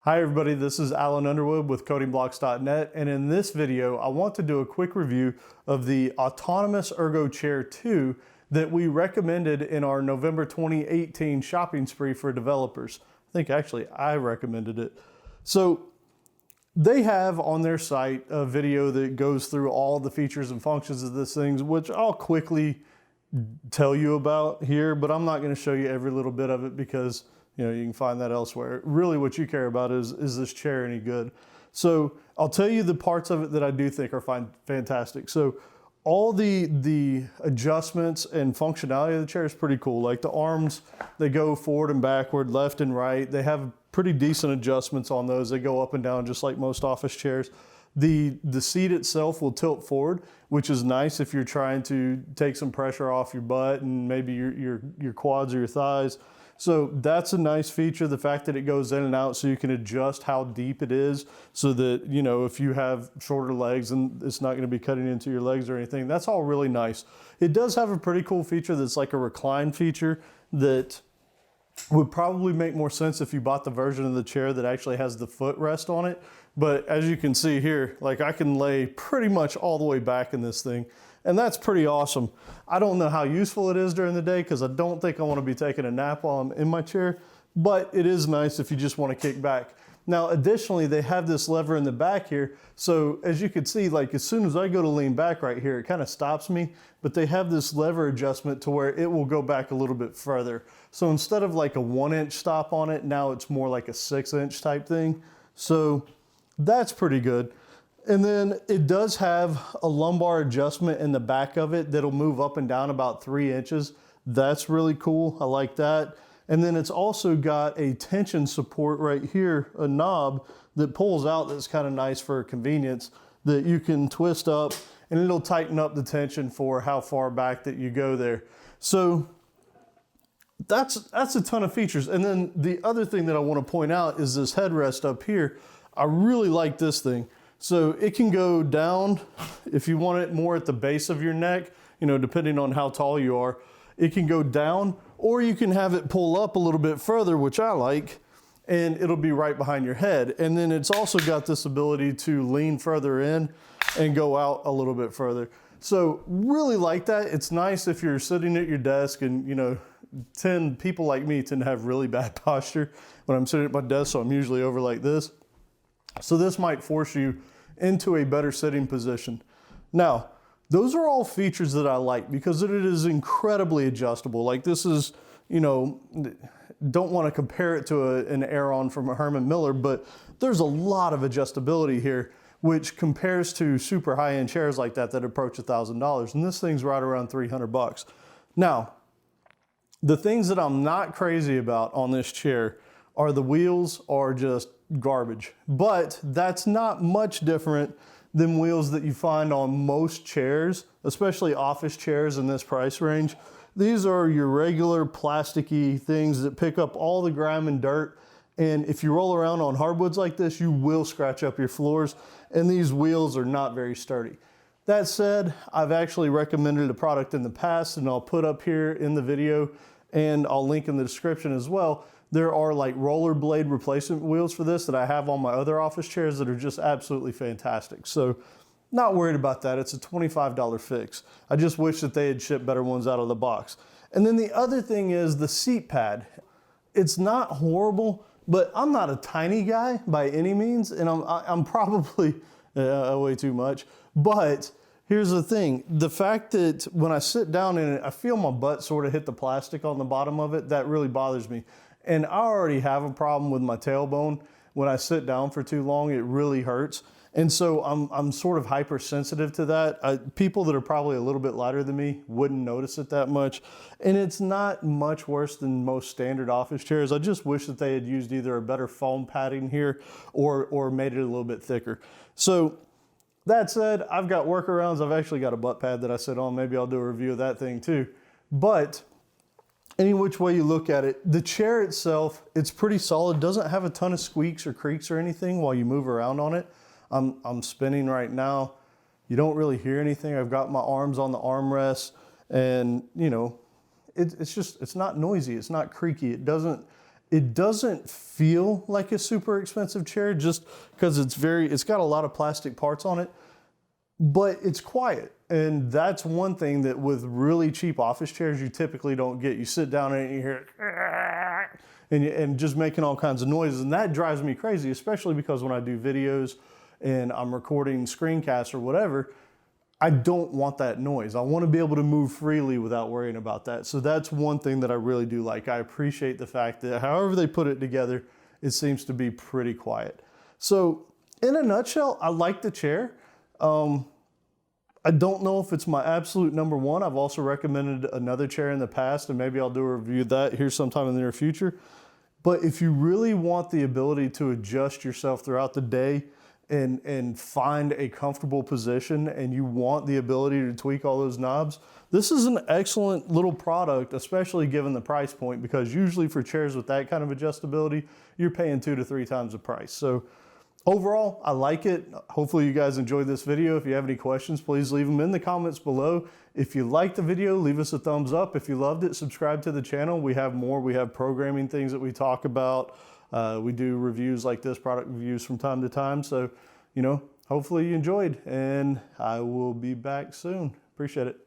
Hi everybody, this is Alan Underwood with codingblocks.net, and in this video I want to do a quick review of the Autonomous ErgoChair 2 that we recommended in our November 2018 shopping spree for developers. I think actually I recommended it. So they have on their site a video that goes through all the features and functions of this thing, which I'll quickly tell you about here, but I'm not going to show you every little bit of it because you can find that elsewhere. Really what you care about is this chair any good? So I'll tell you the parts of it that I do think are fantastic. So all the adjustments and functionality of the chair is pretty cool. Like the arms, they go forward and backward, left and right. They have pretty decent adjustments on those. They go up and down just like most office chairs. The seat itself will tilt forward, which is nice if you're trying to take some pressure off your butt and maybe your quads or your thighs. So that's a nice feature, the fact that it goes in and out so you can adjust how deep it is so that, if you have shorter legs and it's not going to be cutting into your legs or anything. That's all really nice. It does have a pretty cool feature that's like a recline feature that would probably make more sense if you bought the version of the chair that actually has the footrest on it. But as you can see here, like I can lay pretty much all the way back in this thing. And that's pretty awesome. I don't know how useful it is during the day because I don't think I want to be taking a nap while I'm in my chair, but it is nice if you just want to kick back. Now, additionally, they have this lever in the back here. So as you can see, like as soon as I go to lean back right here, it kind of stops me, but they have this lever adjustment to where it will go back a little bit further. So instead of like a 1-inch stop on it, now it's more like a 6-inch type thing. So that's pretty good. And then it does have a lumbar adjustment in the back of it that'll move up and down about 3 inches. That's really cool. I like that. And then it's also got a tension support right here, a knob that pulls out that's kind of nice for convenience that you can twist up and it'll tighten up the tension for how far back that you go there. So that's a ton of features. And then the other thing that I want to point out is this headrest up here. I really like this thing. So it can go down if you want it more at the base of your neck, depending on how tall you are. It can go down, or you can have it pull up a little bit further, which I like, and it'll be right behind your head. And then it's also got this ability to lean further in and go out a little bit further. So really like that. It's nice if you're sitting at your desk and, people like me tend to have really bad posture when I'm sitting at my desk, so I'm usually over like this. So this might force you into a better sitting position. Now, those are all features that I like because it is incredibly adjustable. Like this is, don't want to compare it to an Aeron from a Herman Miller, but there's a lot of adjustability here, which compares to super high-end chairs like that approach $1,000. And this thing's right around 300 bucks. Now, the things that I'm not crazy about on this chair are the wheels are just garbage. But that's not much different than wheels that you find on most chairs, especially office chairs in this price range. These are your regular plasticky things that pick up all the grime and dirt. And if you roll around on hardwoods like this, you will scratch up your floors. And these wheels are not very sturdy. That said, I've actually recommended a product in the past, and I'll put up here in the video and I'll link in the description as well. There are like rollerblade replacement wheels for this that I have on my other office chairs that are just absolutely fantastic. So not worried about that. It's a $25 fix. I just wish that they had shipped better ones out of the box. And then the other thing is the seat pad. It's not horrible, but I'm not a tiny guy by any means, and I'm probably way too much. But here's the thing. The fact that when I sit down in it, I feel my butt sort of hit the plastic on the bottom of it. That really bothers me. And I already have a problem with my tailbone. When I sit down for too long, it really hurts. And so I'm sort of hypersensitive to that. People that are probably a little bit lighter than me wouldn't notice it that much. And it's not much worse than most standard office chairs. I just wish that they had used either a better foam padding here or made it a little bit thicker. So that said, I've got workarounds. I've actually got a butt pad that I sit on. Maybe I'll do a review of that thing too. But any which way you look at it, the chair itself, it's pretty solid. Doesn't have a ton of squeaks or creaks or anything while you move around on it. I'm spinning right now. You don't really hear anything. I've got my arms on the armrest, and it's not noisy. It's not creaky. It doesn't feel like a super expensive chair just because it's got a lot of plastic parts on it, but it's quiet. And that's one thing that with really cheap office chairs, you typically don't get. You sit down in it and you hear it, and just making all kinds of noises. And that drives me crazy, especially because when I do videos and I'm recording screencasts or whatever, I don't want that noise. I want to be able to move freely without worrying about that. So that's one thing that I really do like. I appreciate the fact that however they put it together, it seems to be pretty quiet. So in a nutshell, I like the chair. I don't know if it's my absolute number one. I've also recommended another chair in the past, and maybe I'll do a review of that here sometime in the near future. But if you really want the ability to adjust yourself throughout the day and find a comfortable position, and you want the ability to tweak all those knobs, this is an excellent little product, especially given the price point, because usually for chairs with that kind of adjustability, you're paying 2 to 3 times the price. So overall, I like it. Hopefully you guys enjoyed this video. If you have any questions, please leave them in the comments below. If you liked the video, leave us a thumbs up. If you loved it, subscribe to the channel. We have more. We have programming things that we talk about. We do reviews like this, product reviews from time to time. So, hopefully you enjoyed, and I will be back soon. Appreciate it.